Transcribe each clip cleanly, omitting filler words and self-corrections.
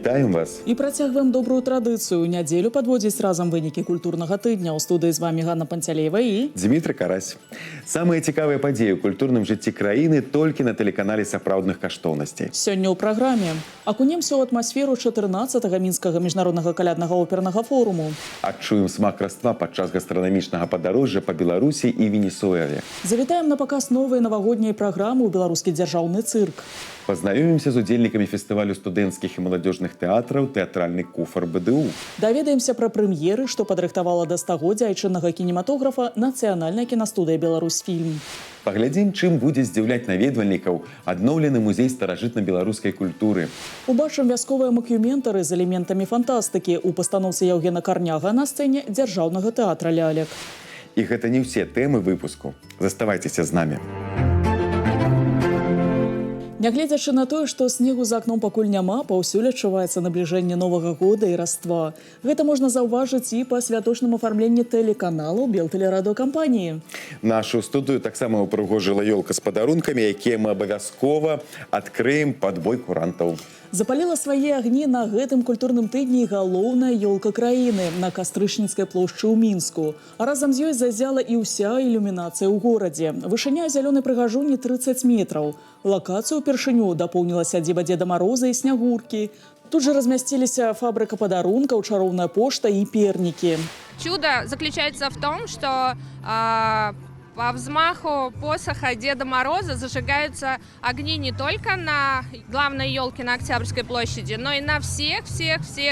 Вітаем вас. І працягваем добрую традыцыю. Нядзелю падводзіць разам вынікі культурнага тыдня. У студыі з вами Ганна Панцялеева і Дмітрий Карась. Самыя цікавыя падзеі ў культурным жыцці краіны толькі на тэлеканале сапраўдных каштоўнасцей. Сёння ў праграме акунемся ў атмасферу 14-га мінскага міжнароднага каляднага опернага форуму. Адчуем смак раства падчас гастранамічнага падарожжа па Беларусі і Венесуэле. Завітаем на паказ новай навагодняй праграмы ў беларускі дзяржаўны цырк. Пазнаёмімся з удзельнікамі фестывалю студэнцкіх і маладзёжных тэатраў «Тэатральны куфар БДУ». Даведаемся пра прэм'еры, што падрыхтавала да стагоддзя айчыннага кінематографа Нацыянальная кінастудыя «Беларусьфільм». Паглядзім, чым будзе здзіўляць наведвальнікаў адноўлены музей старажытна-беларускай культуры. Убачым вясковыя макюментары з элементамі фантастыкі ў пастаноўцы Яўгена Карняга на сцэне дзяржаўнага тэатра лялек. І гэта не ўсе тэмы выпуску. Заставайцеся з намі. Нягледзячы на тое, што снегу за акном пакуль няма, паўсюль адчуваецца набліжэнне Новага года і раства. Гэта можна заўважыць і па святочным афармленні тэлеканалу Белтэлерадыёкампаніі. Нашу студыю таксама ўпрыгожыла ёлка з падарункамі, якія мы абавязкова адкрыем пад бой курантаў. Запаліла свае агні на гэтым культурным тыдні галоўная ёлка краіны на Кастрычніцкай плошчы ў Мінску. А разам з ёй зазяла і ўся ілюмінацыя ў горадзе. Вышыня зялёнай прыгажуні 30 метраў. Лакацыю ўпершыню дапоўніла сядзіба Дзеда Мароза і Снягуркі. Тут же размясціліся фабрыка падарункаў, чароўная пошта і пернікі. Чудо заключается в том, что по взмаху посоха Деда Мороза зажигаются огни не только на главной елке на Октябрьской площади, но и на всех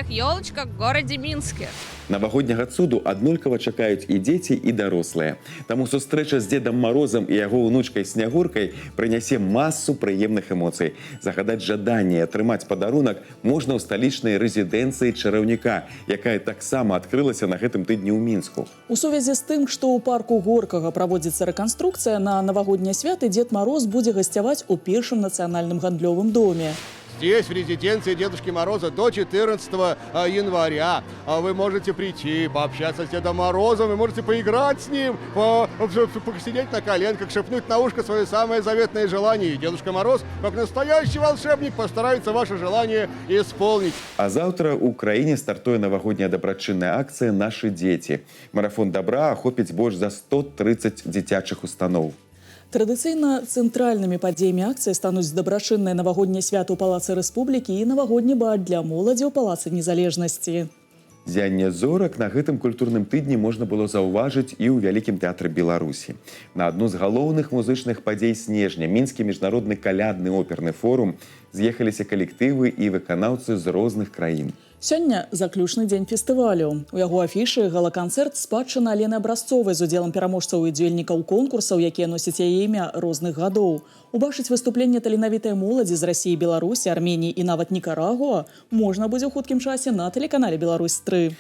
елочках в городе Минске. Навагодняга цуду аднолькава чакаюць і дзеці, і дарослыя. Таму сустрэча з Дзедам Марозам і яго ўнучкай Снягуркай прынясе масу прыемных эмоцый. Загадаць жаданне і атрымаць падарунак можна ў сталічнай рэзідэнцыі чараўніка, якая таксама адкрылася на гэтым тыдні ў Мінску. У сувязі з тым, што ў парку Горкага праводзіцца рэканструкцыя, на навагоднія святы Дзед Мароз будзе гасцяваць у першым нацыянальным гандлёвым доме. Здесь, в резиденции Дедушки Мороза, до 14 января вы можете прийти, пообщаться с Дедом Морозом, вы можете поиграть с ним, посидеть на коленках, шепнуть на ушко свое самое заветное желание. И Дедушка Мороз, как настоящий волшебник, постарается ваше желание исполнить. А заўтра ў краіне стартуе навагодняя дабрачынная акцыя «Нашы дзеці». Марафон добра ахопіць больш за 130 дзіцячых устаноў. Традыцыйна цэнтральнымі падзеямі акцыі стануць дабрачыннае навагодняе свята ў Палацы Рэспублікі і навагодні бал для моладзі ў Палацы Незалежнасці. Зянне зорак на гэтым культурным тыдні можна было заўважыць і ў Вялікім тэатры Беларусі. На адну з галоўных музычных падзей снежня, мінскі міжнародны калядны оперны форум, з'ехаліся калектывы і выканаўцы з розных краін. Сёння заключны дзень фестывалю. У яго афішы гала-канцэрт «Спадчына Алены Абразцовай» з удзелам пераможцаў і удзельнікаў конкурсаў, якія носяць яе імя розных гадоў. Убачыць выступленне таленавітай моладзі з Расіі, Беларусі, Арменіі і нават Нікарагуа можна будзе ў хуткім часе на тэлеканале «Беларусь-3».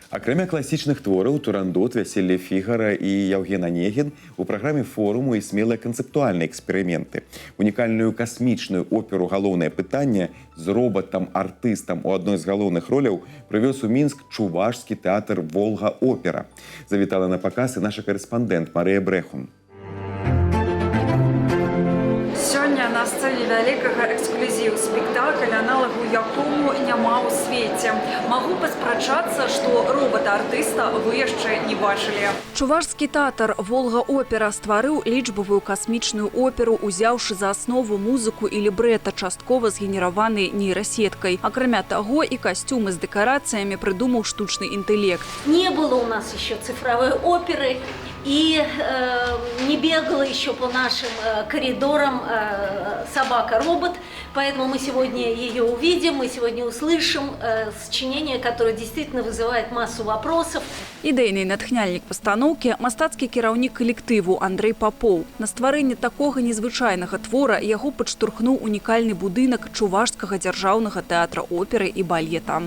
Акрамя класічных твораў «Турандот», «Вяселле Фігара» і «Яўген Анегін» у праграме форуму і смелыя канцэптуальныя эксперыменты. Унікальную касмічную оперу «Галоўнае пытанне» з робатам-артыстам у адной з галоўных роляў прывёз у Мінск чувашскі тэатр «Волга-опера». Завітала на паказ і наша карэспандэнт Марыя Брэхун. Сёння на сцэне вялікага эксклюзіву спектакль, аналагу якому няма ў свеце. Магу паспрачацца, што робата-артыста вы яшчэ не бачылі. Чувашскі тэатр «Волга-опера» стварыў лічбавую касмічную оперу, узяўшы за аснову музыку і лібрэта, часткова згенераваны нейрасеткай. Акрамя таго, і касцюмы з дэкарацыямі прыдумаў штучны інтэлект. Не было у нас еще цифровой оперы, и не бегала еще по нашим коридорам собака-робот, поэтому мы сегодня ее увидим, мы сегодня услышим сочинение, которое действительно вызывает массу вопросов. Ідэйны натхняльнік пастаноўкі – мастацкі кіраўнік калектыву Андрэй Папоў. На стварэнне такога незвычайнага твора яго падштурхнуў унікальны будынак Чувашскага дзяржаўнага тэатра оперы і балета.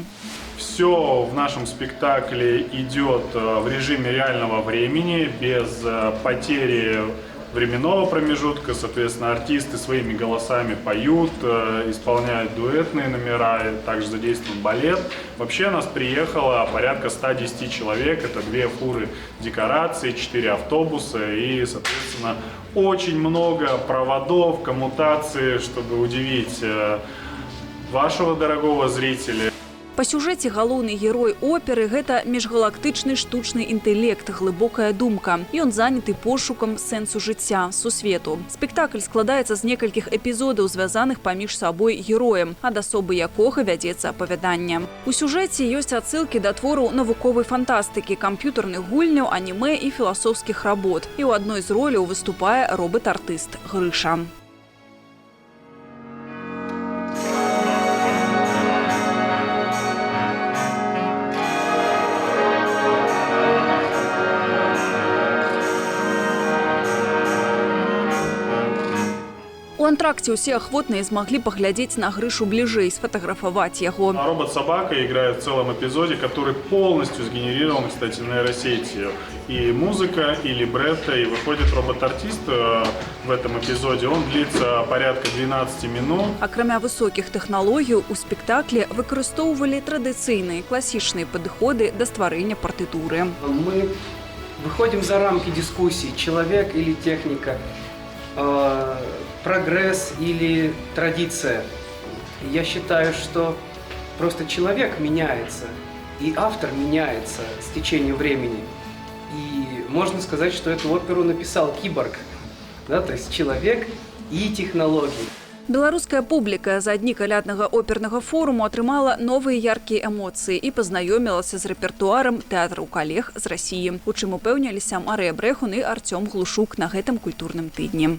Все в нашем спектакле идет в режиме реального времени, без потери временного промежутка. Соответственно, артисты своими голосами поют, исполняют дуэтные номера, также задействован балет. Вообще у нас приехало порядка 110 человек. Это 2 фуры декораций, 4 автобуса и, соответственно, очень много проводов, коммутаций, чтобы удивить вашего дорогого зрителя. Па сюжэце галоўны герой оперы – гэта міжгалактычны штучны інтэлект, глыбокая думка. Ён заняты пошукам сэнсу жыцця, сусвету. Спектакль складаецца з некалькіх эпізодаў, звязаных паміж сабой героем, ад асобы якога вядзецца апавяданне. У сюжэце ёсць адсылкі да твораў навуковай фантастыкі, камп'ютарных гульняў, анімэ і філасофскіх работ. І ў адной з роляў выступае робот-артыст Грыша. У антракте все охвотные смогли поглядеть на Грышу ближе, сфотографовать его. Робот-собака играет в целом эпизоде, который полностью сгенерирован, кстати, нейросетью. И музыка, и либретто, и выходит робот-артист в этом эпизоде. Он длится порядка 12 минут. Акрамя высоких технологий, у спектакля выкарыстоўвалі традыцыйныя классічныя падыходы да стварэння партытуры. Мы выходим за рамки дискуссий «человек или техника», прогресс или традиция. Я считаю, что просто человек меняется, и автор меняется с течением времени. И можно сказать, что эту оперу написал киборг, да, то есть человек и технологии. Беларуская публіка за дні каляднага опернага форуму атрымала новыя яркія эмоцыі і пазнаёмілася з рэпертуарам тэатраў калег з Расіі, у чым упэўніліся Марыя Брэхун і Артём Глушук на гэтым культурным тыдні.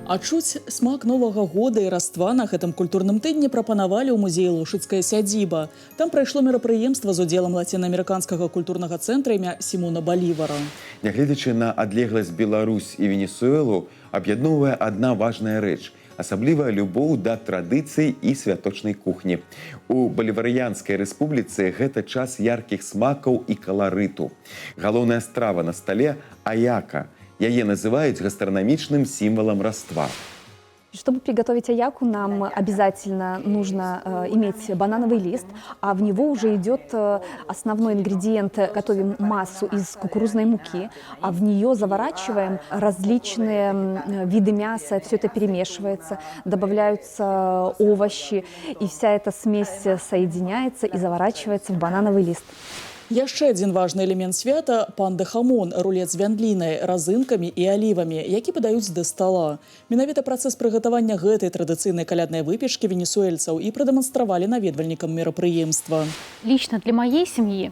Адчуць смак новага года і раства на гэтым культурным тыдні прапанавалі ў музеі Лошыцкая сядзіба. Там прайшло мерапрыемства з удзелам лацінаамерыканскага культурнага цэнтра імя Сімона Балівара. Нягледзячы на адлегласць Беларусь і Венесуэлу, аб'ядноўвае адна важная рэч – асаблівая любоў да традыцый і святочнай кухні. У Баліварыянскай рэспубліцы гэта час яркіх смакаў і каларыту. Галоўная страва на стале – аяка. Яе называюць гастрономичным символом родства. Чтобы приготовить аяку, нам обязательно нужно иметь банановый лист, а в него уже идет основной ингредиент. Готовим массу из кукурузной муки, а в нее заворачиваем различные виды мяса, все это перемешивается, добавляются овощи, и вся эта смесь соединяется и заворачивается в банановый лист. Яшчэ адзін важны элемент свята – пан-дэ-хамон, рулет з вяндлінай, разынкамі і алівамі, які падаюць да стала. Менавіта працэс прыгатавання гэтай традыцыйнай каляднай выпечкі венесуэльцаў і прадэманстравалі наведвальнікам мерапрыемства. Лично для моей семьи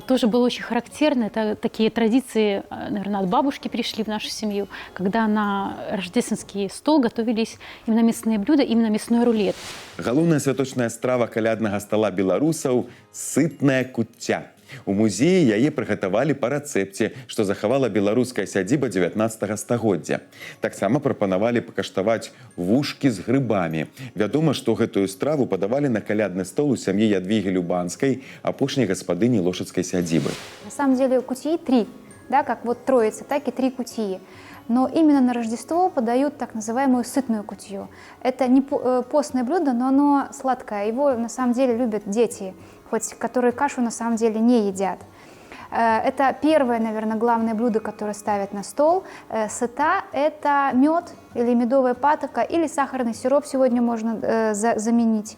тоже было очень характерно. Это такие традиции, наверное, от бабушки перешли в нашу семью, когда на рождественский стол готовились именно мясные блюда, именно мясной рулет. Галоўная святочная страва каляднага стала беларусаў – сытная куцця. У музеі яе прыгатавалі па рэцэпце, што захавала беларуская сядзіба 19 стагоддзя. Таксама прапанавалі пакаштаваць вушкі з грыбамі. Вядома, што гэтую страву падавалі на калядны стол у сям'і Ядвігі Любанскай, апошняй гаспадыні Лошыцкай сядзібы. На самом деле кутьи три, да, как вот троица, так и три кутьи. Но именно на Рождество подают так называемую сытную кутью. Это не постное блюдо, но оно сладкое. Его на самом деле любят дети, хоть которые кашу на самом деле не едят. Это первое, наверное, главное блюдо, которое ставят на стол. Сыта – это мед или медовая патока, или сахарный сироп сегодня можно заменить.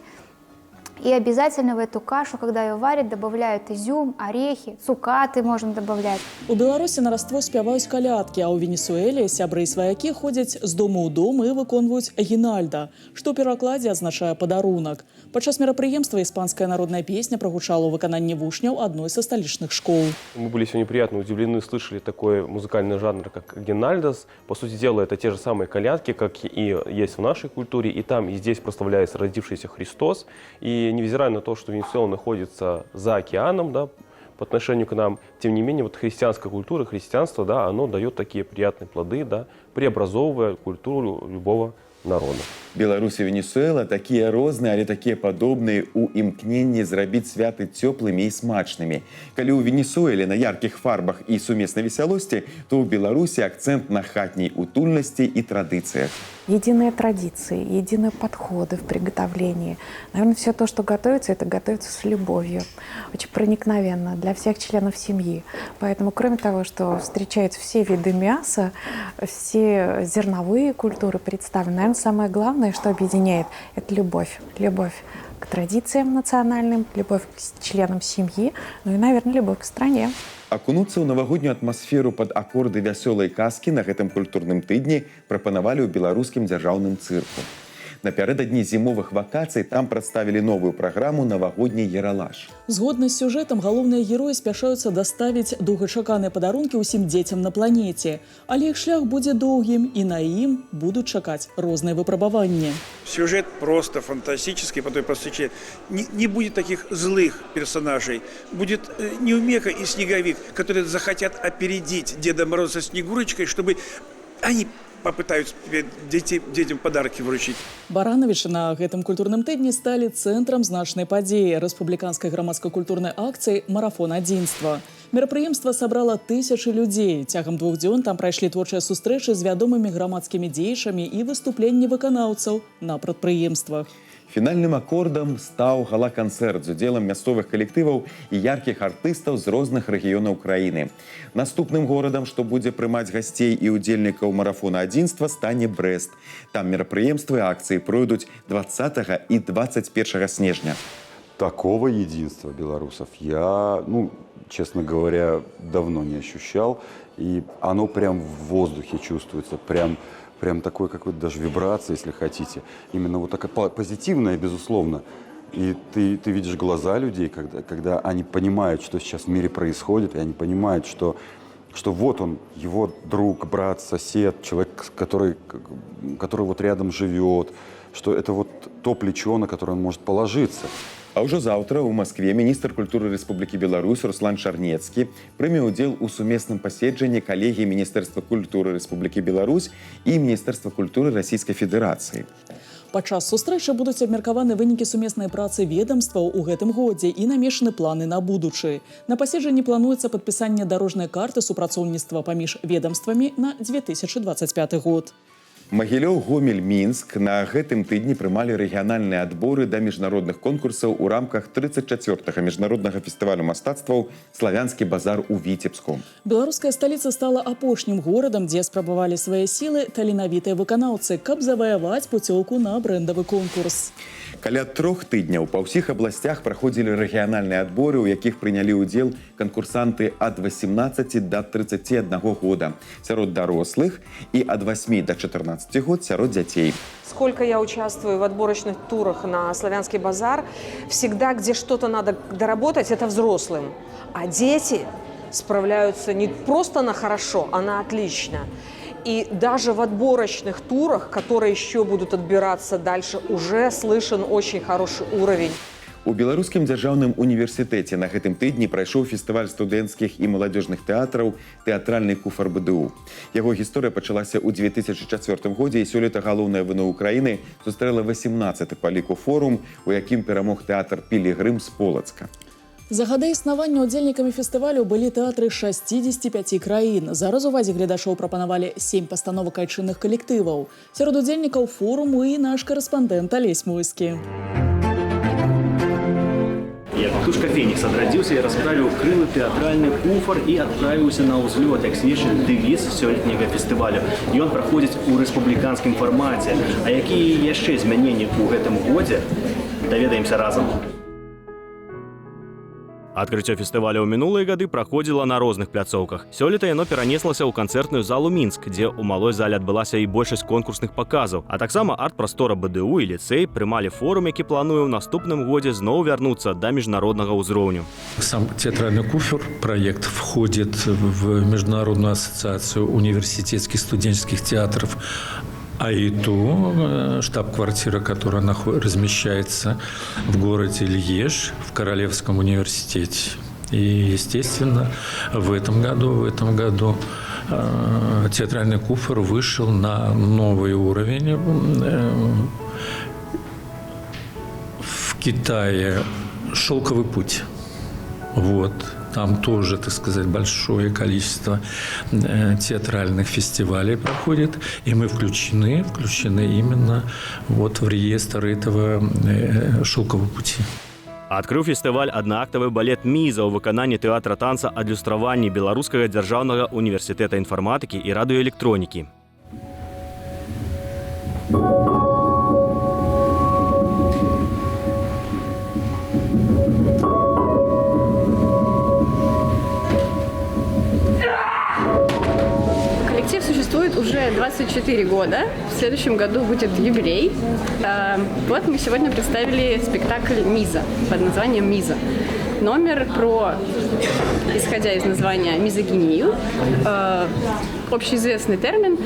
И обязательно в эту кашу, когда ее варят, добавляют изюм, орехи, цукаты можно добавлять. У Беларусі на раство спяваюць калядкі, а ў Венесуэле сябры і сваякі ходзяць з дому ў дом і выконваюць агінальда, што ў перакладзе азначае падарунак. Падчас мерапрыемства іспанская народная песня прагучала ў выкананні вучняў адной са сталічных школ. Мы были сегодня приятно удивлены, слышали такой музыкальный жанр, как агинальдос. По сути дела, это те же самые калядки, как и есть в нашей культуре. И там, и здесь прославляется родившийся Христос. И невзирая на то, что Венесуэла находится за океаном, да, по отношению к нам, тем не менее, вот христианская культура, христианство, да, оно дает такие приятные плоды, да, преобразовывая культуру любого народа. Беларусь і Венесуэла такія розныя, але такія падобныя ў імкненні зрабіць святы цёплымі і смачнымі. Калі ў Венесуэле на яркіх фарбах і сумеснай весялосці, то ў Беларусі акцэнт на хатняй утульнасці і традыцыях. Единые традиции, единые подходы в приготовлении. Наверное, все то, что готовится, это готовится с любовью, очень проникновенно для всех членов семьи. Поэтому, кроме того, что встречаются все виды мяса, все зерновые культуры представлены, наверное, самое главное, что объединяет, это любовь. Любовь к традициям национальным, любовь к членам семьи, ну и, наверное, любовь к стране. Акунуцца ў навагоднюю атмасферу пад акорды вясёлай казкі на гэтым культурным тыдні прапанавалі ў беларускім дзяржаўным цырку. Напярэдадні зімовых вакацый там прадставілі новую праграму «Навагодні яралаш». Згодна з сюжэтам, галоўныя героі спяшаюцца даставіць доўгачаканыя падарункі ўсім дзецям на планеце. Але іх шлях будзе доўгім, і на ім будуць чакаць розныя выпрабаванні. Сюжет просто фантастический по той простой причине. Не будет таких злых персонажей. Будет Неумеха и Снеговик, которые захотят опередить Деда Мороза со Снегурочкой, чтобы они попытаются детям подарки вручить. Баранавічы на гэтым культурным тыдні сталі цэнтрам значнай падзеі рэспубліканскай грамадска-культурнай акцыі «Марафон адзінства». Мерапрыемства сабрала тысячы людзей. Цягам 2 дзён там прайшлі творчыя сустрэчы з вядомымі грамадскімі дзеячамі і выступленні выканаўцаў на прадпрыемствах. Фінальным акордам стаў гала-канцэрт з удзелам мясцовых калектываў і яркіх артыстаў з розных рэгіёнаў краіны. Наступным горадам, што будзе прымаць гасцей і удзельнікаў марафона адзінства, стане Брэст. Там мерапрыемствы і акцыі пройдуць 20 і 21 снежня. Такого единства белорусов я, честно говоря, давно не ощущал. И оно прям в воздухе чувствуется, прям такой какой-то даже вибрации, если хотите. Именно вот такая позитивная, безусловно. И ты видишь глаза людей, когда они понимают, что сейчас в мире происходит, и они понимают, что вот он, его друг, брат, сосед, человек, который вот рядом живет, что это вот то плечо, на которое он может положиться. А ўжо заўтра ў Маскве міністр культуры Рэспублікі Беларусь Руслан Чарнецкі прыме ўдзел у сумесным паседжанні калегіі Міністэрства культуры Рэспублікі Беларусь і Міністэрства культуры Расійскай Федэрацыі. Падчас сустрэчы будуць абмеркаваны вынікі сумеснай працы ведамстваў у гэтым годзе і намешаны планы на будучы. На паседжанні плануецца падпісанне дарожнай карты супрацоўніцтва паміж ведамствамі на 2025 год. Магілёў, Гомель, Мінск на гэтым тыдні прымалі рэгіянальныя адборы да міжнародных конкурсаў у рамках 34-га міжнароднага фестывалю мастацтваў «Славянскі базар» у Віцебску. Беларуская сталіца стала апошнім горадам, дзе спрабавалі свае сілы таленавітыя выканаўцы, каб заваяваць пуцёўку на брэндавы конкурс. Каля 3 тыдняў па ўсіх абласцях праходзілі рэгіянальныя адборы, у якіх прынялі ўдзел канкурсанты ад 18 до 31 года сярод дарослых і ад 8 до 14 год сярод дзяцей. Сколько я участвую в отборочных турах на «Славянский базар», всегда, где что-то надо доработать, это взрослым. А дети справляются не просто на хорошо, а на отлично. И даже в отборочных турах, которые еще будут отбираться дальше, уже слышен очень хороший уровень. У Беларускім дзяржаўным універсітэце на гэтым тыдні прайшоў фестываль студэнцкіх і маладзёжных тэатраў «Тэатральны куфар БДУ». Яго гісторыя пачалася ў 2004 годзе, і сёлета галоўнае віно ўкраіны сустрэла 18-й па ліку форум, у якім перамог тэатр «Пілігрым» з Полацка. За гады існавання удзельнікамі фестывалю былі тэатры 65 краін. Зараз увазе гледачоў прапанавалі 7 пастановак айчынных калектываў. Сярод удзельнікаў форуму і наш карэспандэнт Алесь Мойскі. Як птушка Фенікс адрадзіўся і расправіў крылы тэатральны куфар і адправіўся на ўзлёт, як сведчыць дэвіз сёлетняга фестывалю. Ён праходзіць у рэспубліканскім фармаце. А якія яшчэ змяненні ў гэтым годзе, даведаемся разам. Адкрыццё фестываля ў мінулыя гады праходзіла на розных пляцоўках. Сёлета яно перанеслася ў канцэртную залу Мінск, дзе ў малой зале адбылася і большасць конкурсных паказаў. А таксама арт-прастора БДУ і ліцэй прымалі форум, які плануе ў наступным годзе зноў вярнуцца да міжнароднага ўзроўню. Сам театральный куфер проект входит в Международную ассоциацию университетских студенческих театров АИТУ, штаб-квартира, которая размещается в городе Льеж, в Королевском университете. И, естественно, в этом году театральный куфер вышел на новый уровень. В Китае «Шелковый путь». Вот. Там тоже, так сказать, большое количество театральных фестивалей проходит, и мы включены именно вот в реестр этого «Шелкового пути». Адкрыў фестываль аднаактавы балет «Міза» ў выкананні тэатра танца адлюстраванні Беларускага дзяржаўнага універсітэта інфарматыкі і радыёэлектронікі. уже 24 года. В следующем году будет юбилей. Вот мы сегодня представили спектакль «Миза» под названием «Миза». Номер про, исходя из названия, мизогинию, общеизвестный термин,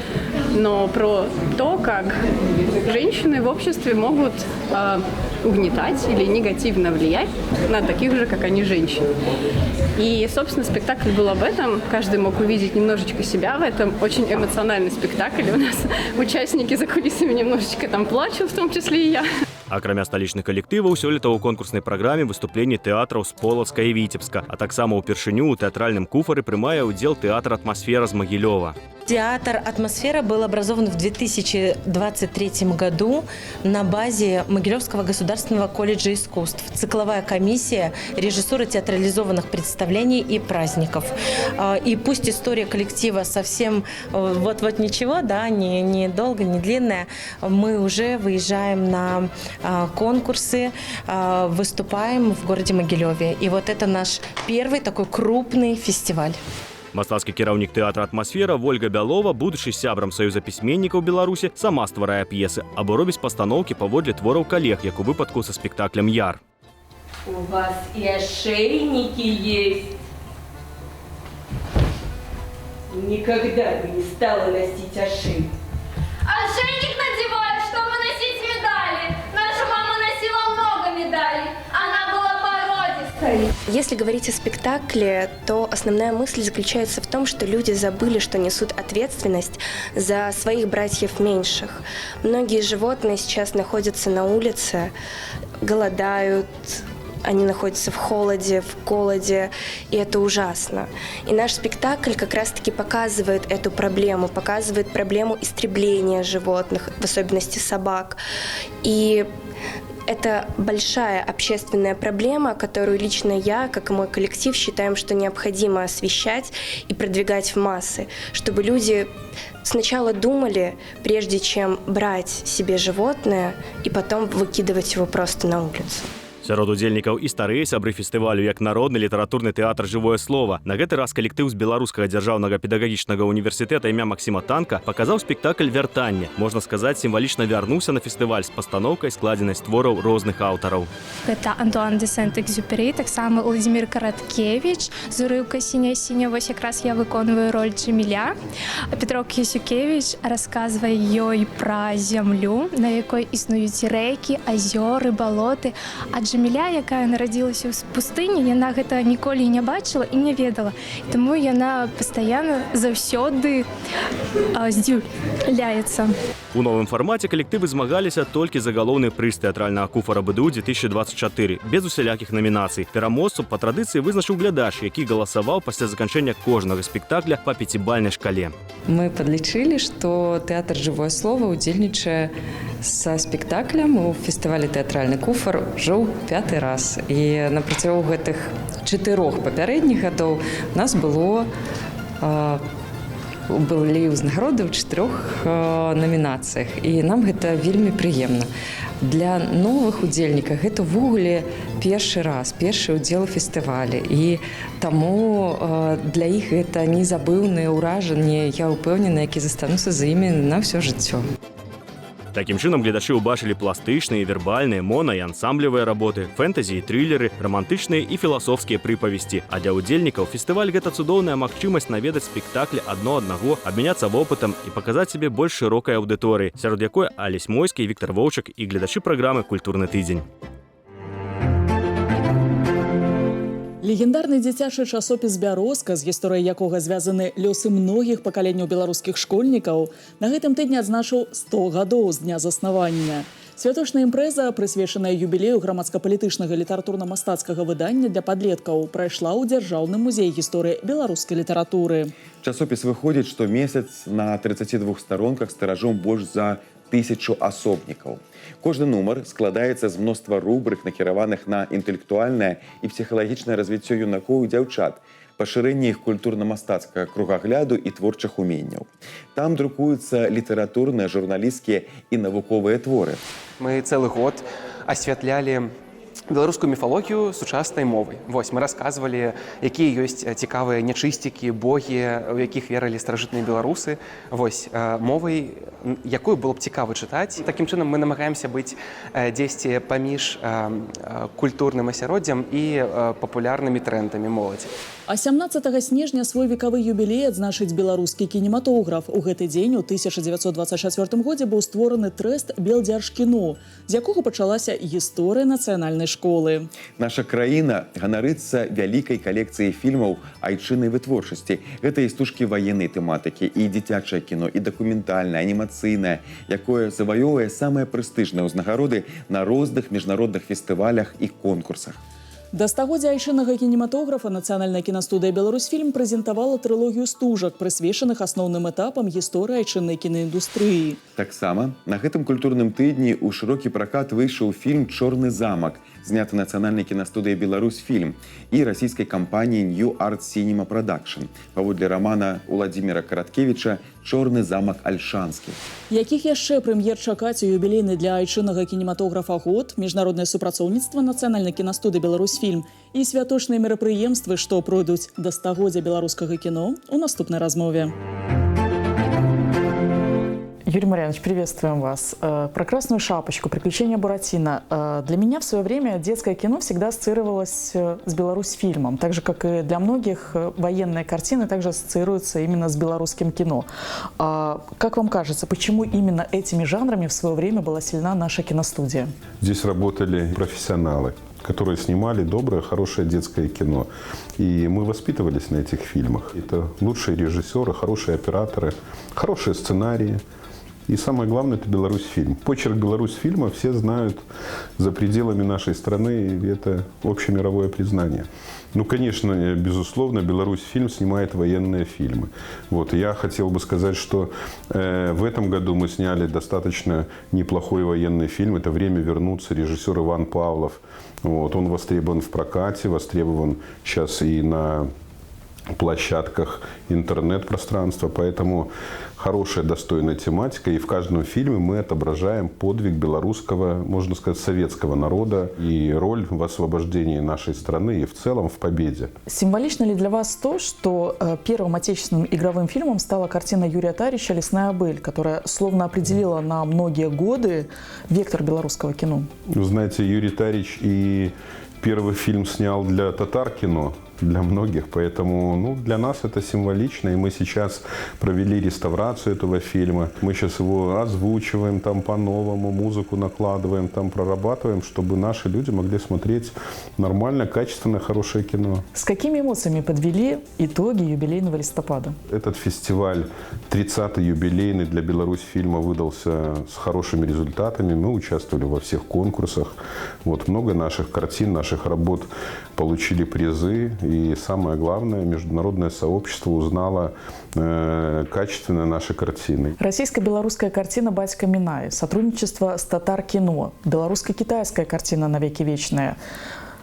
но про то, как женщины в обществе могут угнетать или негативно влиять на таких же, как они, женщин. И, собственно, спектакль был об этом. Каждый мог увидеть немножечко себя в этом. Очень эмоциональный спектакль. У нас участники за кулисами немножечко там плачут, в том числе и я. Акрамя сталічных калектываў, сёлета ў конкурснай праграме выступленні тэатраў з Полацка і Віцебска, а таксама ўпершыню ў тэатральным куфары прымае ўдзел тэатр «Атмасфера» з Магілёва. Театр «Атмосфера» был образован в 2023 году на базе Могилевского государственного колледжа искусств. Цикловая комиссия режиссуры театрализованных представлений и праздников. И пусть история коллектива совсем вот-вот ничего, да, не долго, не длинная, мы уже выезжаем на конкурсы, выступаем в городе Могилеве. И вот это наш первый такой крупный фестиваль. Мастацкі кіраўнік тэатра «Атмасфера» Вольга Бялова, будучы сябрам Саюза пісьменнікаў Беларусі, сама стварае п'есы або робіць пастаноўкі паводле твораў калег, як у выпадку са спектаклем «Яр». У вас и ошейники есть. Никогда бы не стала носить ошейник. Ошейник надевают, чтобы носить медали. Наша мама носила много медалей. Она была породистой. Если говорить о спектакле, то основная мысль заключается в том, что люди забыли, что несут ответственность за своих братьев меньших. Многие животные сейчас находятся на улице, голодают, они находятся в холоде, в голоде, и это ужасно. И наш спектакль как раз-таки показывает эту проблему, показывает проблему истребления животных, в особенности собак. И это большая общественная проблема, которую лично я, как и мой коллектив, считаем, что необходимо освещать и продвигать в массы, чтобы люди сначала думали, прежде чем брать себе животное и потом выкидывать его просто на улицу. Сярод удзельнікаў і старыя сябры фестывалю, як народны літаратурны тэатр «Жывое слово». На гэты раз калектыў з Беларускага дзяржаўнага педагагічнага універсітэта імя Максіма Танка паказаў спектакль «Вяртанне». Можна сказаць, сімвалічна вярнуўся на фестываль з пастаноўкай, складзенай з твораў розных аўтараў. Гэта Антуан де Сент-Экзюпері, таксама Владимир Караткевич, «Зорыўка сіняя-сіня». Вось якраз я выконваю роль Джаміля. Петро Кісюкевич расказвае ёй пра зямлю, на якой існуюць рэкі, азёры, балоты. А Джаміля, якая нарадзілася ў пустыні, яна гэта ніколі не бачыла і не ведала. Таму яна пастаянна заўсёды здзіўляецца. У новым фармаце калектывы змагаліся толькі за галоўны прыз тэатральнага куфара БДУ 2024, без усялякіх намінацый. Пераможцу па традыцыі вызначыў глядач, які галасаваў пасля заканчэння кожнага спектакля па 5-бальнай шкале. Мы подлічылі, што тэатр «Жывое слово» удзельнічае са спектаклем у фестывалі «Тэатральны куфар» ўжо ў 5-й раз. І на працягу гэтых 4 папярэдніх гадоў у нас былі ўзнагароды ў 4 намінацыях. І нам гэта вельмі прыемна. Для новых удзельнікаў гэта ўвогуле першы раз, першы ўдзел у фестывалі. І таму для іх гэта незабыўныя ўражанні, я ўпэўнена, які застануцца за імі на ўсё жыццё. Такім чынам гледачы ўбачылі пластычныя, вербальныя, моно- і ансамблевыя работы, фэнтэзі і трылеры, рамантычныя і філасофскія прыпавесці. А для удзельнікаў фестываль гэта цудоўная магчымасць наведаць спектаклі адно аднаго, абмяняцца вопытам і паказаць сябе больш шырокай аўдыторыі, сярод якой Алесь Мойскі, Віктор Воўчык і гледачы праграмы «Культурны тыдзень». Легендарны дзіцячы часопіс «Бярозка», з гісторыяй якога звязаны лёсы многіх пакаленняў беларускіх школьнікаў, на гэтым тыдні адзначыў 100 гадоў з дня заснавання. Святочная імпрэза, прысвечаная юбілею грамадска-палітычнага літаратурна-мастацкага выдання для падлеткаў, прайшла ў Дзяржаўным музеі гісторыі беларускай літаратуры. Часопіс выходзіць штомесяц на 32 старонках з тыражом больш за 1000 асобнікаў. Кожны нумар складаецца з мноства рубрык, накіраваных на інтэлектуальнае і псіхалагічнае развіццё юнакоў і дзяўчат, пашырэнне іх культурна-мастацкага кругагляду і творчых уменняў. Там друкуюцца літаратурныя, журналісцкія і навуковыя творы. Мы целый год осветляли беларускую міфалогію сучаснай мовай. Вось, мы расказвалі, якія ёсць цікавыя нячысцікі, богі, у якіх верылі старажытныя беларусы. Вось, мовай, якую было б цікава чытаць. Такім чынам мы намагаемся быць дзесьці паміж культурным асяроддзям і папулярнымі трэндамі моладзі. А 17 снежня свой векавы юбілей адзначыць беларускі кінематограф. У гэты дзень у 1924 годзе быў створаны трэст Белдзяржкіно, з якога пачалася гісторыя нацыянальнай школы. Наша краіна ганарыцца вялікай калекцыяй фільмаў айчыннай вытворчасці. Гэта і стужкі ваеннай тэматыкі, і дзіцячае кіно, і дакументальнае, анімацыйнае, якое заваёўвае самыя прэстыжныя ўзнагароды на розных міжнародных фестывалях і конкурсах. Да стагоддзя айчыннага кінематографа Нацыянальная кінастудыя «Беларусьфільм» прэзентавала трылогію стужак, прысвечаных асноўным этапам гісторыі айчыннай кінаіндустрыі. Таксама на гэтым культурным тыдні ў шырокі пракат выйшаў фільм «Чорны замак», зняты Нацыянальнай кінастудыяй «Беларусьфільм» і расійскай кампаніяй New Art Cinema Production, паводле рамана Уладзіміра Караткевіча «Чорны замак Альшанскі». Якіх яшчэ прэм'ер чакаць у юбілейны для айчыннага кінематографа год, міжнароднае супрацоўніцтва Нацыянальнай кінастудыі «Беларусьфільм» і святочныя мерапрыемствы, што пройдуць да стагоддзя беларускага кіно, у наступнай размове. Юрий Марьянович, приветствуем вас. Про «Красную шапочку», «Приключения Буратино». Для меня в свое время детское кино всегда ассоциировалось с «Беларусьфильмом», так же, как и для многих военные картины также ассоциируются именно с белорусским кино. Как вам кажется, почему именно этими жанрами в свое время была сильна наша киностудия? Здесь работали профессионалы, которые снимали доброе, хорошее детское кино. И мы воспитывались на этих фильмах. Это лучшие режиссеры, хорошие операторы, хорошие сценарии. И самое главное – это «Беларусьфильм». Почерк «Беларусьфильма» все знают за пределами нашей страны, и это общемировое признание. Ну, конечно, безусловно, «Беларусьфильм» снимает военные фильмы. Вот. Я хотел бы сказать, что в этом году мы сняли достаточно неплохой военный фильм. Это «Время вернуться», режиссер Иван Павлов. Вот. Он востребован в прокате, востребован сейчас и на площадках интернет-пространства, поэтому хорошая, достойная тематика, и в каждом фильме мы отображаем подвиг белорусского, можно сказать, советского народа и роль в освобождении нашей страны и в целом в победе. Символично ли для вас то, что первым отечественным игровым фильмом стала картина Юрия Тарича «Лесная быль», которая словно определила на многие годы вектор белорусского кино? Вы знаете, Юрий Тарич и первый фильм снял для татар кино, для многих, поэтому для нас это символично, и мы сейчас провели реставрацию этого фильма. Мы сейчас его озвучиваем там по-новому, музыку накладываем, там прорабатываем, чтобы наши люди могли смотреть нормальное, качественное, хорошее кино. С какими эмоциями подвели итоги юбилейного листопада? Этот фестиваль, 30-й юбилейный для Беларусьфильма, выдался с хорошими результатами. Мы участвовали во всех конкурсах. Вот, много наших картин, наших работ получили призы. И самое главное, международное сообщество узнало качественные наши картины. Российско-белорусская картина «Батька Минай», сотрудничество с Татар-кино, белорусско-китайская картина «Навеки вечная».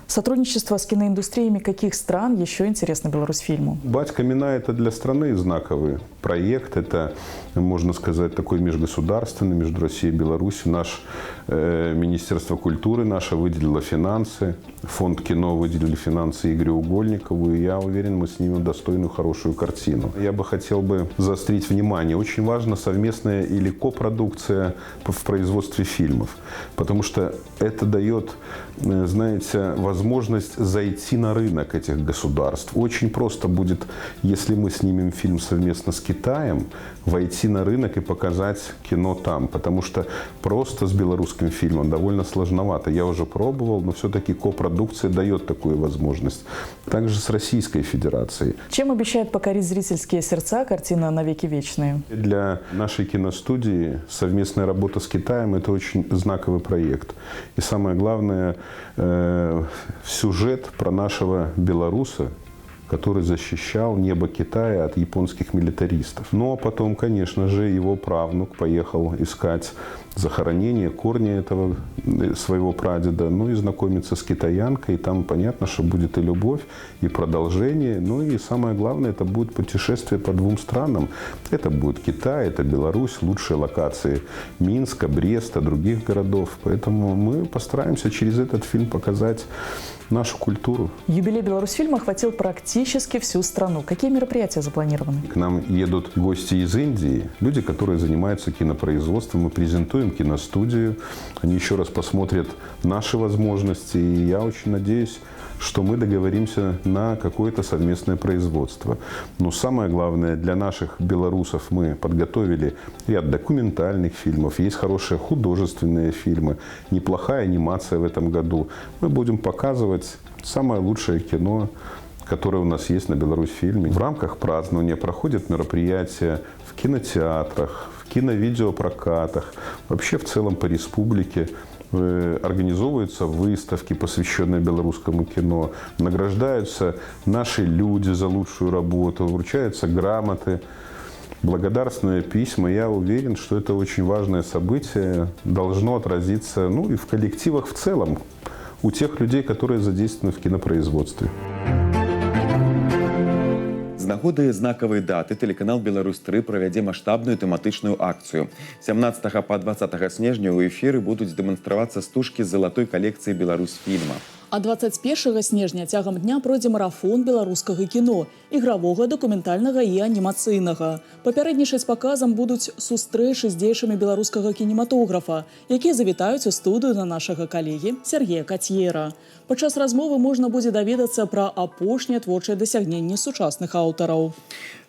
Сотрудничество с киноиндустриями каких стран еще интересно Беларусьфильму? «Батька Минай» – это для страны знаковый проект. Это, можно сказать, такой межгосударственный, между Россией и Беларусью. Наше Министерство культуры наше выделило финансы. Фонд кино выделили финансы Игорю Угольникову. И я уверен, мы снимем достойную, хорошую картину. Я бы хотел заострить внимание. Очень важна совместная или копродукция в производстве фильмов. Потому что это дает, знаете, возможность зайти на рынок этих государств. Очень просто будет, если мы снимем фильм совместно с Китаем, войти на рынок и показать кино там. Потому что просто с белорусским фильмом довольно сложновато. Я уже пробовал, но все-таки копродукция дает такую возможность. Также с Российской Федерацией. Чем обещает покорить зрительские сердца картина «Навеки вечные»? Для нашей киностудии совместная работа с Китаем – это очень знаковый проект. И самое главное, сюжет про нашего белоруса, который защищал небо Китая от японских милитаристов. Ну а потом, конечно же, его правнук поехал искать захоронение, корни этого своего прадеда, ну и знакомиться с китаянкой. И там понятно, что будет и любовь, и продолжение. Ну и самое главное, это будет путешествие по двум странам. Это будет Китай, это Беларусь, лучшие локации Минска, Бреста, других городов. Поэтому мы постараемся через этот фильм показать нашу культуру. Юбилей Беларусьфильма охватил практически всю страну. Какие мероприятия запланированы? К нам едут гости из Индии, люди, которые занимаются кинопроизводством. Мы презентуем киностудию, они еще раз посмотрят наши возможности. И я очень надеюсь, что мы договоримся на какое-то совместное производство. Но самое главное, для наших белорусов мы подготовили ряд документальных фильмов, есть хорошие художественные фильмы, неплохая анимация в этом году. Мы будем показывать самое лучшее кино, которое у нас есть на Беларусьфильме. В рамках празднования проходят мероприятия в кинотеатрах, в киновидеопрокатах, вообще в целом по республике. Организовываются выставки, посвященные белорусскому кино, награждаются наши люди за лучшую работу, вручаются грамоты, благодарственные письма. Я уверен, что это очень важное событие, должно отразиться, ну, и в коллективах в целом, у тех людей, которые задействованы в кинопроизводстве. З нагоды знакавай даты тэлеканал «Беларусь-3» правядзе маштабную тэматычную акцыю. 17 па 20 снежня ў эфіры будуць дэманстравацца стужкі з залатой калекцыі «Беларусьфільма». А 21 снежня цягам дня пройдзе марафон беларускага кіно, ігравога, дакументальнага і анімацыйнага. Папярэднічаць паказам будуць сустрэчы з дзеячамі беларускага кінематографа, якія завітаюць у студыю на нашага калегі Сергея Кацьера. Падчас размовы можна будзе даведацца пра апошнія творчыя дасягненні сучасных аўтараў.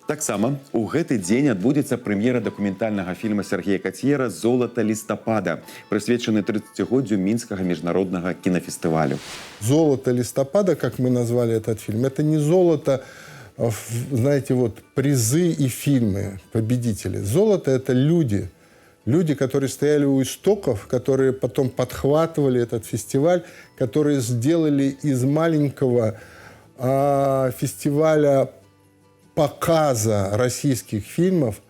Таксама у гэты дзень адбудзецца прэм'ера дакументальнага фільма Сергея Кацьера «Золото листопада», прысвечаны 30-годдзю Минского международного кинофестиваля. «Золото листопада», как мы назвали этот фильм, это не золото, знаете, вот призы и фильмы, победители. Золото – это люди. Люди, которые стояли у истоков, которые потом подхватывали этот фестиваль, которые сделали из маленького фестиваля показа российских фильмов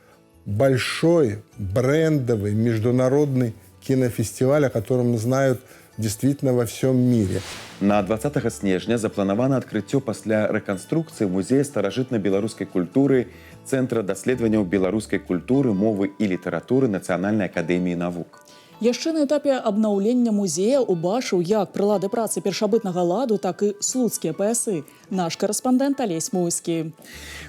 большой брендовый международный кинофестиваль, о котором знают действительно во всем мире. На 20 снежня запланавана адкрыццё пасля рэканструкцыі музея старажытна-беларускай культуры Цэнтра даследаванняў беларускай культуры, мовы і літаратуры Нацыянальнай акадэміі навук. Яшчэ на этапе абнаўлення музея убачыў як прылады працы першабытнага ладу, так і слуцкія паясы. Наш карэспандэнт Алесь Муйскі.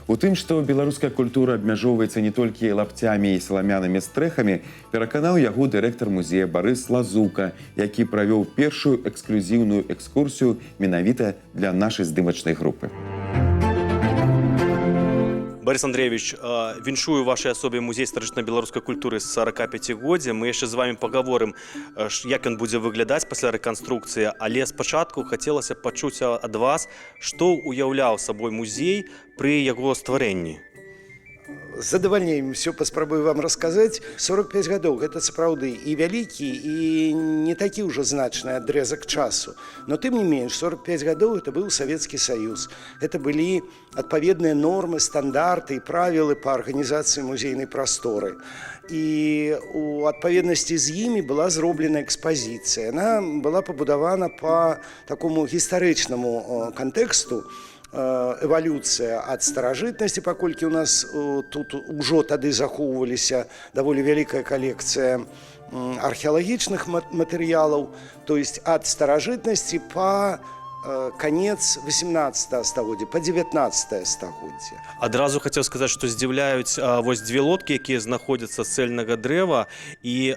У тым, што беларуская культура абмяжоўваецца не толькі лапцямі і саламянымі стрэхамі, пераканаў яго дырэктар музея Барыс Лазука, які правёў першую эксклюзіўную экскурсію менавіта для нашай здымачнай групы. Борис Андреевич, віншую вашей особе музей старажытна-беларускай культуры з 45-годдзя. Мы яшчэ з вами паговорым, як ён будзе выглядаць пасля рэканструкцыі, але спачатку хацелася пачуць ад вас, што уяўляў сабой музей пры яго стварэнні. З задавальненнем все паспрабую вам расказаць. 45 гадоў гэта сапраўды і вялікі, і не такі ўжо значны адрезак часу. Но тым не менш, 45 гадоў это быў Савецкі Саюз. Это былі адпаведныя нормы, стандарты і правілы па арганізацыі музейнай прасторы. І у адпаведнасці з імі была зроблена экспазіцыя. Яна была пабудавана па такому гістарычнаму кантэксту, эвалюцыя ад старажытнасці, паколькі у нас тут ужо тады захоўваліся даволі вялікая калекцыя археалагічных матэрыялаў, то есть ад старажытнасці па конец 18 стагоддзя, па 19 стагоддзя. Адразу хацеў сказаць, што здзіўляюць вось дзве лодкі, якія знаходзяцца з цэльнага дрэва, і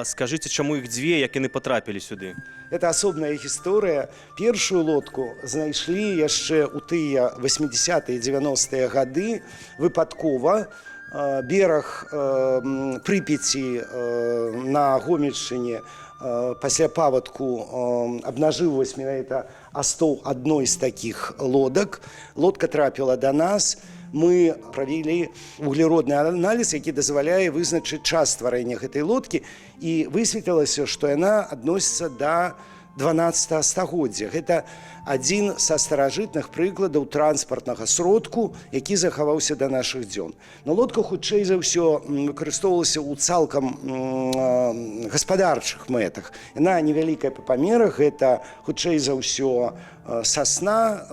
скажыце, чаму іх дзве, як яны патрапілі сюды? Это асобная гісторыя. Першую лодку знайшлі яшчэ ў тыя 80-е і 90-е гады выпадкова. Бераг Прыпяці на Гомельшчыне пасля паводку абнажыў менавіта астол адной з такіх лодак. Лодка трапіла да нас. Мы правялі вуглеродны аналіз, які дазваляе вызначыць час стварэння гэтай лодкі, і высветлілася, што яна адносіцца да 12 стагоддзя. Гэта адзін са старажытных прыкладаў транспартнага сродку, які захаваўся да нашых дзён. Но лодка, хутчэй за ўсё, выкарыстоўвалася ў цалкам гаспадарчых мэтах. Яна невялікая па памерах, гэта, хутчэй за ўсё, сасна,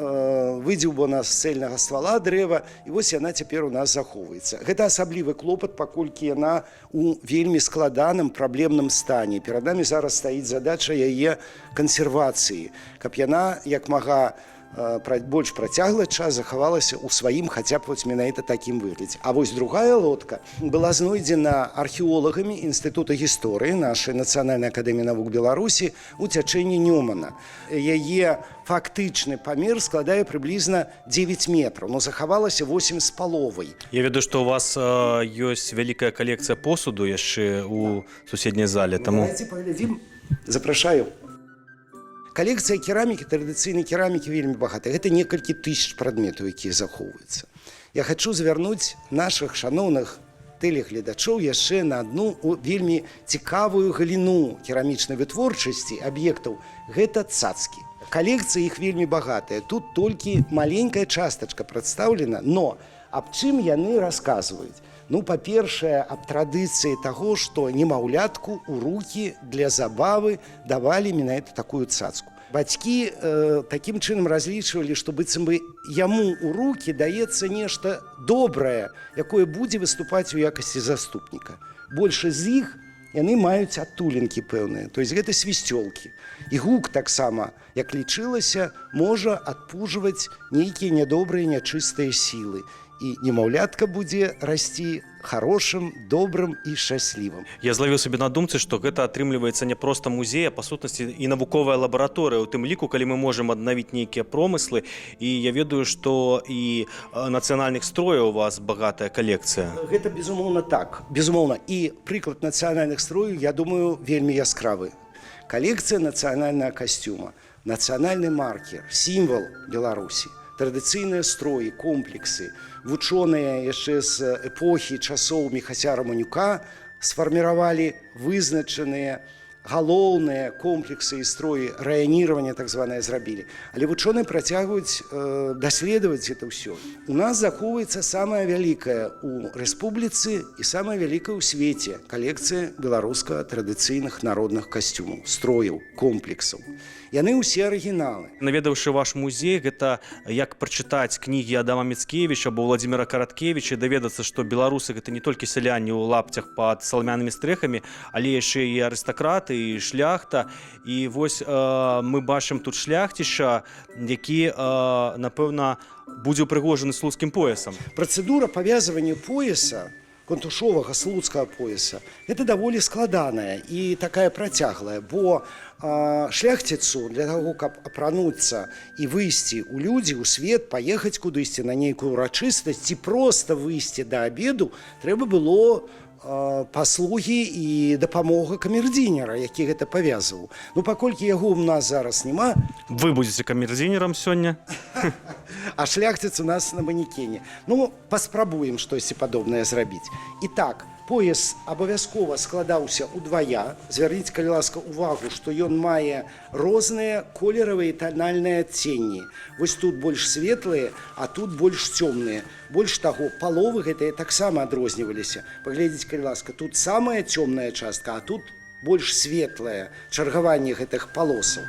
выдзеўбана з цэльнага ствала дрэва, і вось яна цяпер у нас захоўваецца. Гэта асаблівы клопат, паколькі яна у вельмі складаным праблемным стане. Перад намі зараз стаіць задача яе кансервацыі, каб яна як мага больш працяглы час захавалася ў сваім хаця б менавіта такім выглядзе. А вось другая лодка была знойдзена археолагамі Інстытута гісторыі нашай Нацыянальнай акадэміі навук Беларусі ў цячэнні Нёмана. Яе фактычны памер складае прыблізна 9 метраў, но захавалася 8,5. Я ведаю, што у вас ёсць вялікая калекцыя посуду яшчэ ў суседняй зале. Давайте паглядзім. Запрашаю. Калекцыя керамікі, традыцыйнай керамікі вельмі багатая. Гэта некалькі тысяч прадметаў, якія захоўваюцца. Я хачу звярнуць нашых шаноўных тэлегледачоў яшчэ на адну вельмі цікавую галіну керамічнай вытворчасці аб'ектаў. Гэта цацкі. Калекцыя іх вельмі багатая. Тут толькі маленькая частачка прадстаўлена, но аб чым яны расказваюць? Ну, па-першае, аб традыцыі таго, што немаўлятку ў рукі для забавы давалі менавіта такую цацку. Бацькі такім чынам разлічвалі, што быццам бы яму ў рукі даецца нешта добрае, якое будзе выступаць у якасці заступніка. Большасць з іх яны маюць адтулінкі пэўныя, то есть гэта свісцёлкі. І гук таксама, як лічылася, можа адпужваць нейкія нядобрыя, нячыстыя сілы. І немаўлятка будзе расці хорошым, добрым і шчаслівым. Я злавіў сабе на думцы, што гэта атрымліваецца не проста музей, а па сутнасці і навуковая лабараторыя, у тым ліку, калі мы можам аднавіць нейкія промыслы. І я ведаю, што і нацыянальных строяў у вас багатая калекцыя. Гэта, безумоўна, так. Безумоўна. І прыклад нацыянальных строяў, я думаю, вельмі яскравы. Калекцыя нацыянальнага касцюма, нацыянальны маркер, сімвал Беларусі. Традыцыйныя строі, комплексы, вучоныя яшчэ з эпохі часоў Міхася Раманюка сфарміравалі вызначаныя галоўныя комплексы і строі раянирования так званае зрабілі. Але вучоныя працягваюць даследаваць гэта ўсё. У нас захоўваецца самая вялікая ў рэспубліцы і самая вялікая ў свеце калекцыя беларускага традыцыйных народных касцюмаў, строяў, комплексаў. Яны ўсе арыгіналы. Наведаўшы ваш музей, гэта як прачытаць кнігі Адама Міцкевіча або Владзіміра Караткевіча, даведацца, што беларусы гэта не толькі сяляне ў лапцях пад саламянымі стрэхамі, але яшчэ і арыстакраты, і шляхта. І вось мы бачым тут шляхціча, які, напэўна, будзе ўпрыгожаны слуцкім поясам. Працэдура павязвання пояса, контушовага слуцкага пояса, это даволі складаная і такая працяглая, бо шляхціцу для таго, каб апрануцца і выйсці ў людзі, у свет, паехаць кудысьці на нейкую урачыстасць ці проста выйсці да абеду, трэба было паслугі і дапамога камердзінера, які гэта павязваў. Ну, паколькі яго ў нас зараз няма... Вы будзеце камердзінерам сёння? А шляхціц у нас на манекене. Ну, паспрабуем штосьці падобнае зрабіць. І так, пояс абавязкова складаўся ўдвая. Звярніце, калі ласка, увагу, што ён мае розныя колеравыя і танальныя адценні. Вось тут больш светлыя, а тут больш цёмныя. Больш таго, паловы гэтыя таксама адрозніваліся. Паглядзіце, калі ласка, тут самая цёмная частка, а тут больш светлая, чаргаванне гэтых палосаў.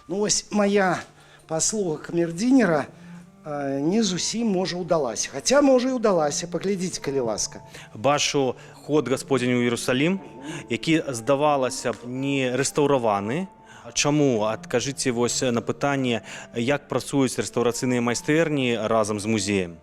Ну, вось моя паслуга камердзінера не зусім, можа, удалася. Хаця, можа, і удалася. Паглядзіце, калі ласка. Бачу ход гасподзень у Іерусалім, які, здавалася б, не рэстаўраваны. Чаму? Адкажыце вось на пытанне, як працуюць рэстаўрацыйныя майстэрні разам з музеем?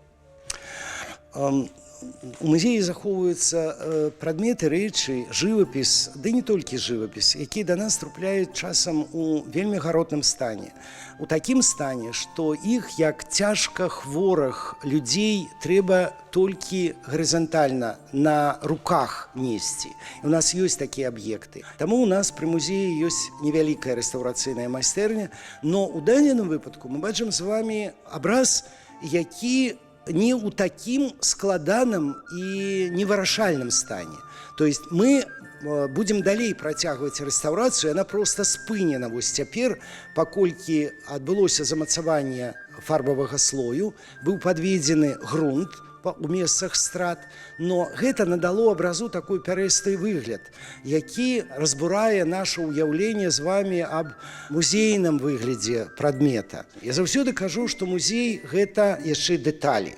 у музеі захоўваюцца прадметы, рэчы, жывапіс, ды не толькі жывапіс, якія да нас трапляюць часам у вельмі гаротным стане. У такім стане, што іх, як цяжка хворых людзей, трэба толькі гарызантальна на руках несці. І у нас ёсць такія аб'екты. Таму у нас пры музеі ёсць невялікая рэстаўрацыйная майстэрня, но ў дадзеным выпадку мы бачым з вами абраз, які не ў такім складаным і невырашальным стане. То есть мы будем далей працягваць рэстаўрацыю, яна проста спынена вось цяпер, паколькі адбылося замацаванне фарбавага слою, быў падведзены грунт у месцах страт, но гэта надало абразу такой пярэсты выгляд, які разбурае наше ўяўленне з вами аб музейным выглядзе прадмета. Я заўсёды кажу, што музей гэта яшчэ дэталі,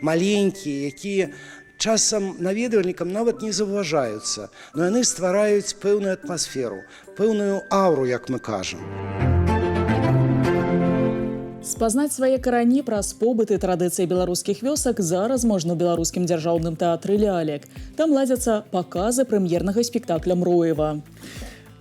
маленькія, якія часам наведвальнікам нават не заўважаюцца, но яны ствараюць пэўную атмасферу, пэўную аўру, як мы кажам. Спазнаць свае карані праз побыт і традыцыі беларускіх вёсак зараз можна ў беларускім дзяржаўным тэатры «Лялек». Там ладзяцца паказы прэм'ернага спектакля «Мроева».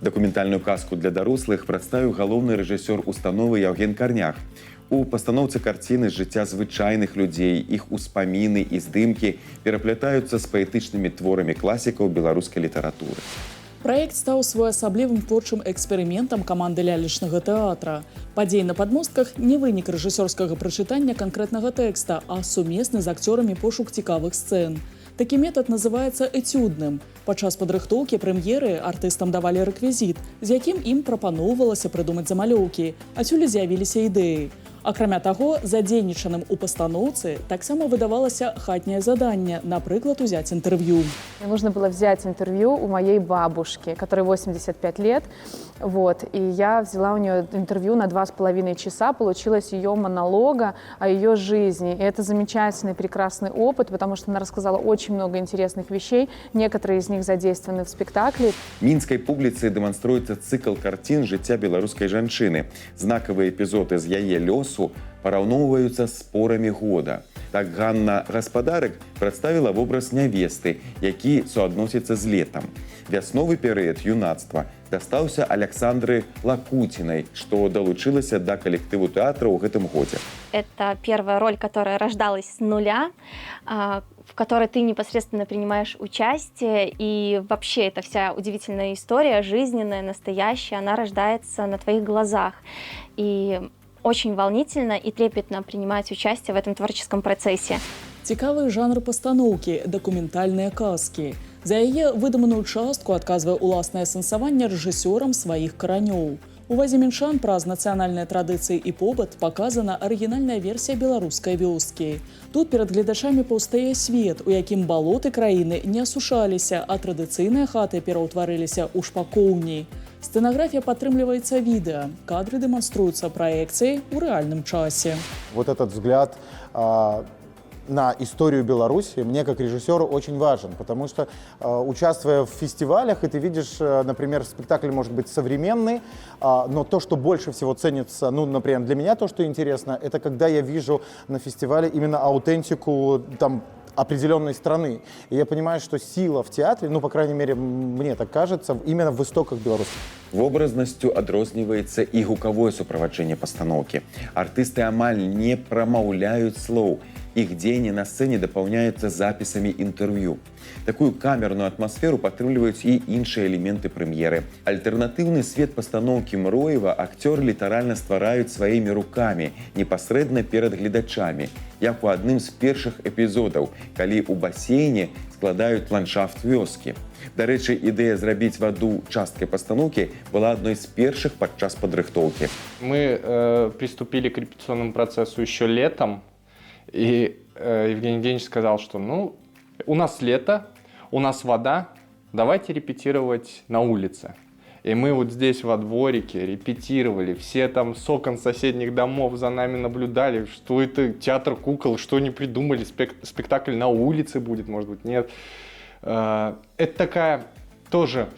Дакументальную казку для дарослых прадставіў галоўны рэжысёр установы Яўген Карнях. У пастаноўцы карціны з жыцця звычайных людзей, іх успаміны і здымкі пераплятаюцца з паэтычнымі творамі класікаў беларускай літаратуры. Праект стаў своеасаблівым творчым эксперыментам каманды лялечнага тэатра. Падзеі на падмостках не вынік рэжысёрскага прачытання канкрэтнага тэкста, а сумесны з акцёрамі пошук цікавых сцэн. Такі метад называецца этюдным. Падчас падрыхтоўкі прэм'еры артыстам давалі рэквізіт, з якім ім прапаноўвалася прыдумаць замалёўкі. Адсюль з'явіліся ідэі. Акрамя таго, задзейнічаным у пастаноўцы таксама выдавалася хатняе заданне, напрыклад, узяць интервью. Мне нужно было взять интервью у моей бабушки, которой 85 лет. Вот. И я взяла у нее интервью на 2,5 часа, получилось ее монолога о ее жизни. И это замечательный, прекрасный опыт, потому что она рассказала очень много интересных вещей. Некоторые из них задействованы в спектакле. Мінскай публіцы дэманструецца цыкл карцін жыцця беларускай жанчыны. Знакавыя эпізоды з яе лёсу параўноўваюцца з спорамі года. Так Ганна Гаспадарык прадставіла вобраз нявесты, які суадносіцца з летам. Вясновы перыяд юнацтва дастаўся Александры Лакутінай, што далучылася да калектыву тэатра ў гэтым годзе. Это первая роль, которая рождалась с нуля, в которой ты непосредственно принимаешь участие. И вообще эта вся удивительная история, жизненная, настоящая, она рождается на твоих глазах. И очень волнительно и трепетно принимать участие в этом творческом процессе. Цікавы жанр пастаноўкі – дакументальныя казкі. За яе выдуманую частку адказвае уласнае сэнсаванне рэжысёрам сваіх каранёў. У Вазе Мінчан праз нацыянальныя традыцыі і побыт паказана арыгінальная версія беларускай вёскі. Тут перад гледачамі паўстае свет, у якім балоты краіны не асушаліся, а традыцыйныя хаты пераўтварыліся ў шпакоўні. Сцэнаграфія падтрымліваецца відэа. Кадры дэманструюцца праекцыяй у рэальным часе. Вот этот взгляд на историю Беларуси мне как режиссеру очень важен, потому что, участвуя в фестивалях, и ты видишь, например, спектакль может быть современный, но то, что больше всего ценится, ну, например, для меня то, что интересно, это когда я вижу на фестивале именно аутентику там определенной страны. И я понимаю, что сила в театре, ну, по крайней мере, мне так кажется, именно в истоках Беларуси. Вобразнасцю адрозніваецца і гукавое суправаджэнне пастаноўкі. Артысты амаль не прамаўляюць слоў. Іх дзеянні на сцэне дапаўняюцца запісамі інтэрв'ю. Такую камерную атмасферу падтрымліваюць і іншыя элементы прэм'еры. Альтэрнатыўны свет пастаноўкі Мроева акцёры літаральна ствараюць сваімі рукамі, непасрэдна перад гледачамі, як у адным з першых эпізодаў, калі ў басейне складаюць ландшафт вёскі. Дарэчы, ідэя зрабіць ваду часткай пастаноўкі была адной з першых падчас падрыхтоўкі. Мы приступили к репетиционному процессу еще летом, и Евгений Евгеньевич сказал, что ну, у нас лето, у нас вода, давайте репетировать на улице. И мы вот здесь во дворике репетировали, все там с окон соседних домов за нами наблюдали, что это театр кукол, что они придумали, спектакль на улице будет, может быть, нет. Это такая тоже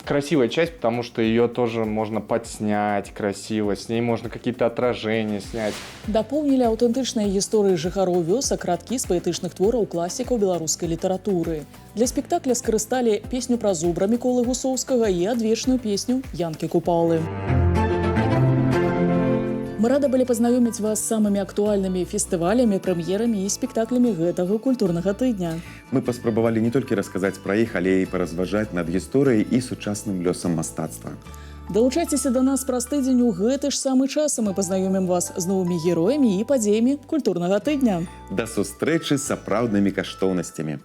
красивая часть, потому что ее тоже можно подснять красиво, с ней можно какие-то отражения снять. Дапоўнілі аўтэнтычныя гісторыі жыхароў вёсак радкі з паэтычных твораў класікаў беларускай літаратуры. Для спектакля скарысталі песню пра зубра Міколы Гусоўскага і адвечную песню Янкі Купалы. Мы рады былі пазнаёміць вас з самымі актуальнымі фестывалямі, прэм'ерамі і спектаклямі гэтага культурнага тыдня. Мы паспрабавалі не толькі расказаць пра іх, але і паразважаць над гісторыяй і сучасным лёсам мастацтва. Далучайцеся да нас праз тыдзень у гэты ж самы час, і мы пазнаёмім вас з новымі героямі і падзеямі культурнага тыдня. Да сустрэчы з сапраўднымі каштоўнасцямі.